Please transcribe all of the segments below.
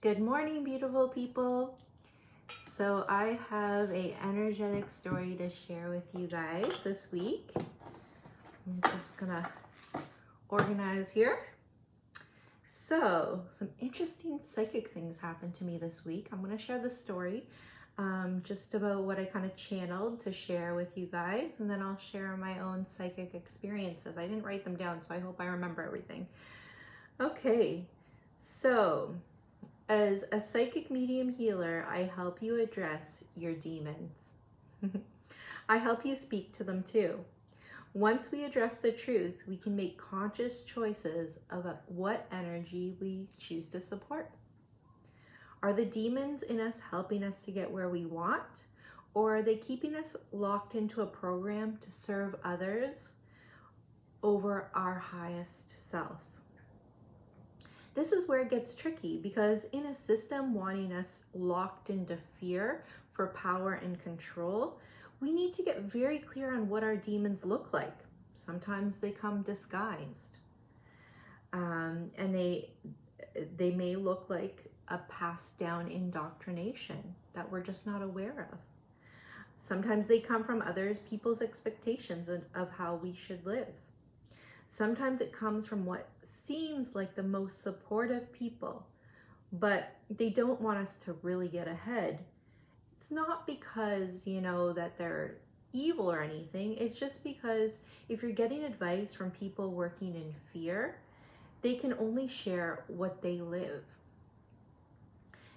Good morning, beautiful people. So I have a energetic story to share with you guys this week. I'm just gonna organize here. So some interesting psychic things happened to me this week. I'm gonna share the story just about what I kind of channeled to share with you guys, and then I'll share my own psychic experiences. I didn't write them down, so I hope I remember everything. Okay, so as a psychic medium healer, I help you address your demons. I help you speak to them too. Once we address the truth, we can make conscious choices about what energy we choose to support. Are the demons in us helping us to get where we want, or are they keeping us locked into a program to serve others over our highest self? This is where it gets tricky, because in a system wanting us locked into fear for power and control, we need to get very clear on what our demons look like. Sometimes they come disguised, and they may look like a passed down indoctrination that we're just not aware of. Sometimes they come from other people's expectations of how we should live. Sometimes it comes from what seems like the most supportive people, but they don't want us to really get ahead. It's not because, that they're evil or anything. It's just because if you're getting advice from people working in fear, they can only share what they live.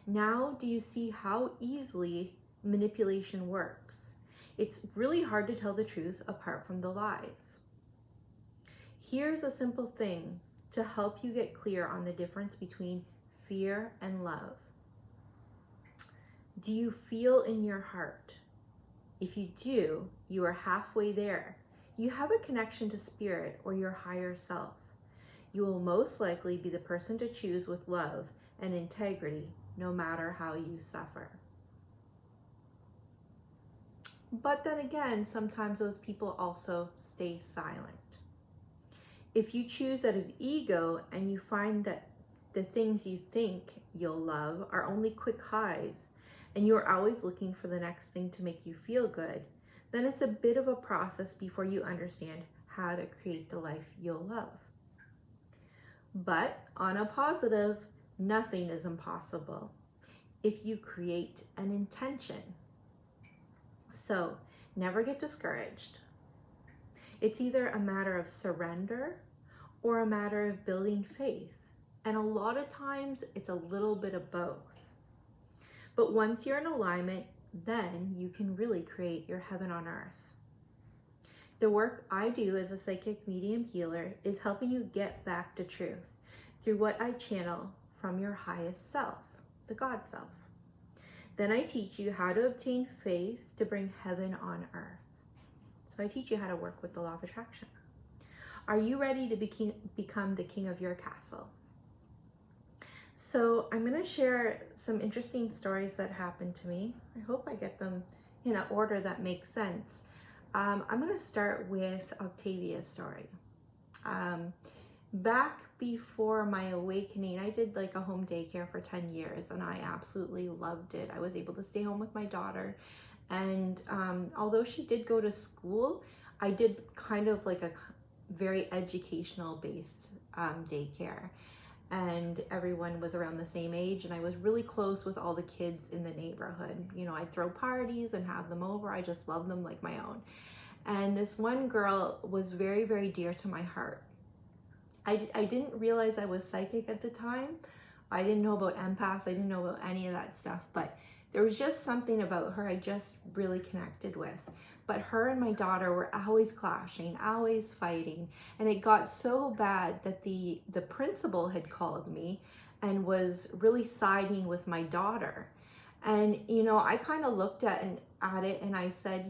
Now, do you see how easily manipulation works? It's really hard to tell the truth apart from the lies. Here's a simple thing to help you get clear on the difference between fear and love. Do you feel in your heart? If you do, you are halfway there. You have a connection to spirit or your higher self. You will most likely be the person to choose with love and integrity, no matter how you suffer. But then again, sometimes those people also stay silent. If you choose out of ego and you find that the things you think you'll love are only quick highs, and you're always looking for the next thing to make you feel good, then it's a bit of a process before you understand how to create the life you'll love. But on a positive, nothing is impossible if you create an intention. So never get discouraged. It's either a matter of surrender or a matter of building faith. And a lot of times it's a little bit of both. But once you're in alignment, then you can really create your heaven on earth. The work I do as a psychic medium healer is helping you get back to truth through what I channel from your highest self, the God self. Then I teach you how to obtain faith to bring heaven on earth. So I teach you how to work with the law of attraction. Are you ready to become the king of your castle? So I'm going to share some interesting stories that happened to me. I hope I get them in an order that makes sense. I'm going to start with Octavia's story. Back before my awakening, I did like a home daycare for 10 years and I absolutely loved it. I was able to stay home with my daughter. And although she did go to school, I did kind of like a very educational based daycare, and everyone was around the same age, and I was really close with all the kids in the neighborhood. I'd throw parties and have them over. I just loved them like my own. And this one girl was very, very dear to my heart. I didn't realize I was psychic at the time. I didn't know about empaths. I didn't know about any of that stuff, but there was just something about her I just really connected with. But her and my daughter were always clashing, always fighting. And it got so bad that the principal had called me and was really siding with my daughter. And, I kind of looked at it and I said,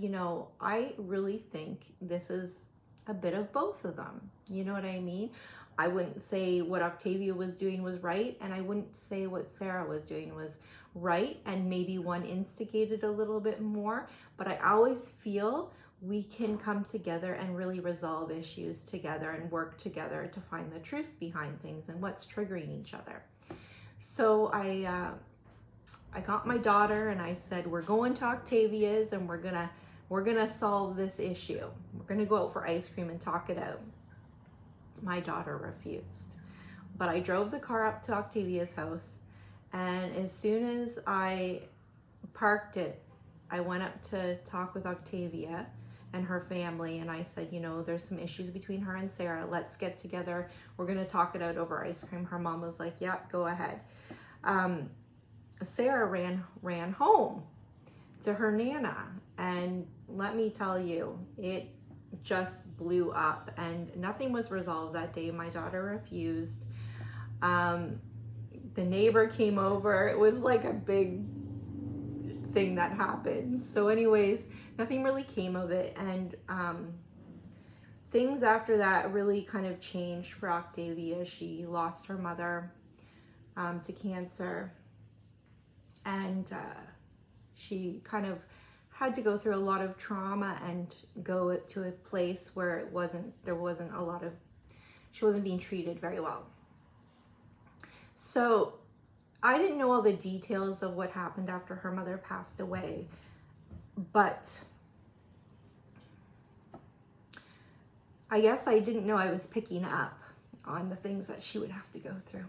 I really think this is a bit of both of them. You know what I mean? I wouldn't say what Octavia was doing was right, and I wouldn't say what Sarah was doing was right, and maybe one instigated a little bit more, but I always feel we can come together and really resolve issues together and work together to find the truth behind things and what's triggering each other. So I got my daughter and I said, we're going to Octavia's and we're gonna solve this issue. We're gonna go out for ice cream and talk it out. My daughter refused. But I drove the car up to Octavia's house, and as soon as I parked it, I went up to talk with Octavia and her family, and I said, you know, there's some issues between her and Sarah. Let's get together. We're gonna talk it out over ice cream. Her mom was like, yep, go ahead. Sarah ran home to her Nana, and let me tell you, it just blew up and nothing was resolved that day. My daughter refused. The neighbor came over. It was like a big thing that happened. So anyways, nothing really came of it, and things after that really kind of changed for Octavia. She lost her mother to cancer, and she kind of had to go through a lot of trauma and go to a place where she wasn't being treated very well. So I didn't know all the details of what happened after her mother passed away, but I guess I didn't know I was picking up on the things that she would have to go through.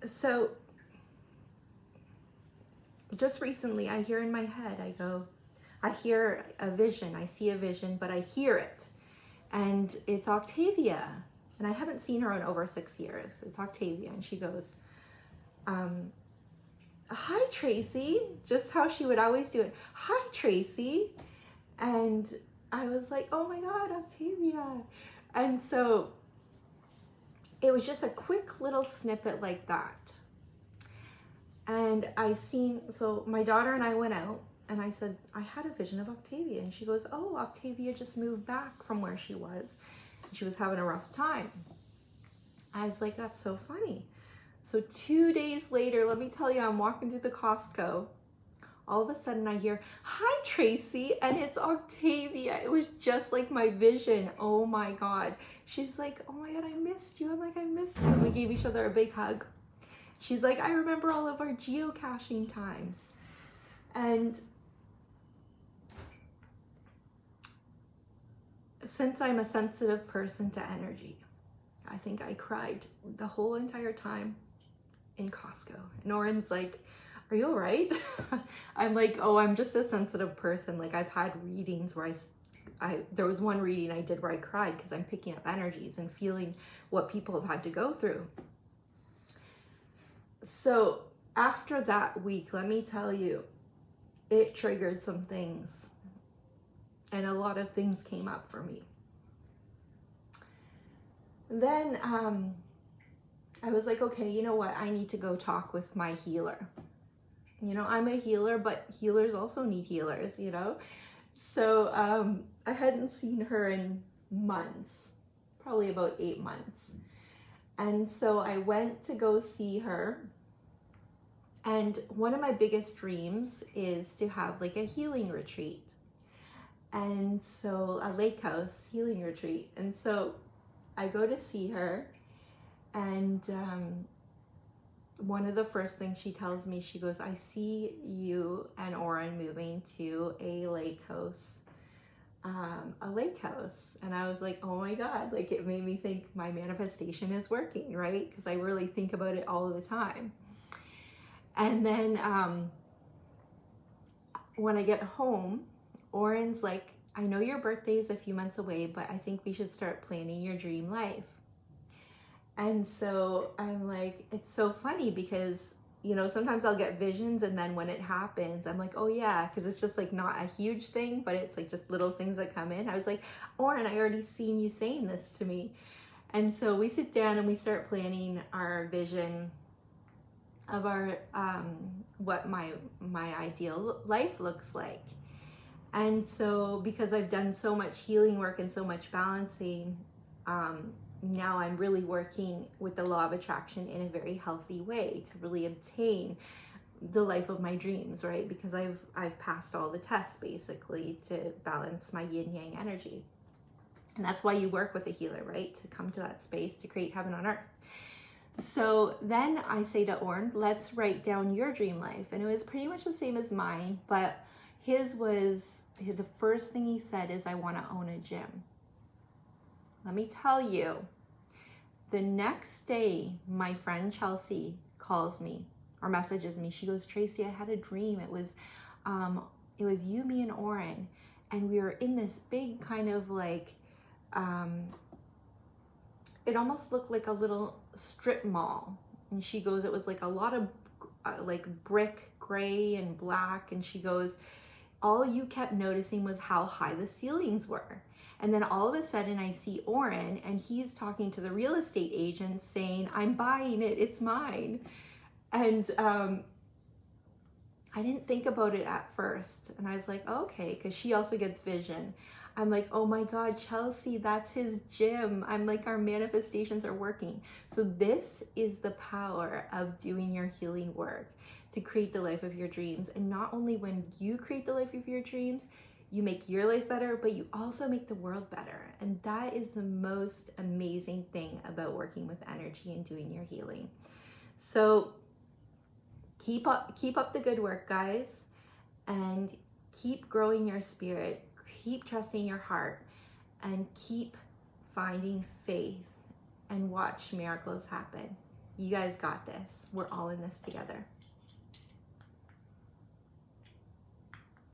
So just recently, I hear in my head, I hear a vision, I see a vision, but I hear it. And it's Octavia. And I haven't seen her in over 6 years. It's Octavia. And she goes, hi, Tracy. Just how she would always do it. Hi, Tracy. And I was like, oh my God, Octavia. And so it was just a quick little snippet like that. And so my daughter and I went out, and I said, I had a vision of Octavia. And she goes, oh, Octavia just moved back from where she was. She was having a rough time. I was like, that's so funny. So 2 days later, let me tell you, I'm walking through the Costco. All of a sudden I hear, hi, Tracy, and it's Octavia. It was just like my vision. Oh my God. She's like, oh my God, I missed you. I'm like, I missed you. And we gave each other a big hug. She's like, I remember all of our geocaching times. And since I'm a sensitive person to energy, I think I cried the whole entire time in Costco. And Oren's like, are you all right? I'm like, oh, I'm just a sensitive person. Like, I've had readings where there was one reading I did where I cried because I'm picking up energies and feeling what people have had to go through. So after that week, let me tell you, it triggered some things, and a lot of things came up for me. Then I was like, okay, you know what? I need to go talk with my healer. You know, I'm a healer, but healers also need healers, you know? So I hadn't seen her in months, probably about 8 months. And so I went to go see her. And one of my biggest dreams is to have like a healing retreat. And so a lake house healing retreat. And so I go to see her, and one of the first things she tells me, she goes, I see you and Oren moving to a lake house. And I was like, oh my God, like it made me think my manifestation is working, right? Because I really think about it all the time. And then when I get home, Oren's like, I know your birthday is a few months away, but I think we should start planning your dream life. And so I'm like, it's so funny because, you know, sometimes I'll get visions, and then when it happens, I'm like, oh yeah, because it's just like not a huge thing, but it's like just little things that come in. I was like, Oren, I already seen you saying this to me. And so we sit down and we start planning our vision of our what my ideal life looks like. And so because I've done so much healing work and so much balancing, now I'm really working with the law of attraction in a very healthy way to really obtain the life of my dreams, right? Because I've passed all the tests basically to balance my yin yang energy. And that's why you work with a healer, right? To come to that space to create heaven on earth. So then I say to Orn, let's write down your dream life. And it was pretty much the same as mine, but his was, the first thing he said is, I want to own a gym. Let me tell you, the next day, my friend Chelsea calls me or messages me. She goes, Tracy, I had a dream. It was you, me, and Orrin. And we were in this big kind of like, it almost looked like a little strip mall. And she goes, it was like a lot of like brick, gray and black. And she goes, all you kept noticing was how high the ceilings were. And then all of a sudden I see Orrin and he's talking to the real estate agent saying, I'm buying it, it's mine. And I didn't think about it at first. And I was like, oh, okay, because she also gets vision. I'm like, oh my God, Chelsea, that's his gym. I'm like, our manifestations are working. So this is the power of doing your healing work to create the life of your dreams. And not only when you create the life of your dreams, you make your life better, but you also make the world better. And that is the most amazing thing about working with energy and doing your healing. So keep up the good work, guys, and keep growing your spirit, keep trusting your heart, and keep finding faith and watch miracles happen. You guys got this. We're all in this together.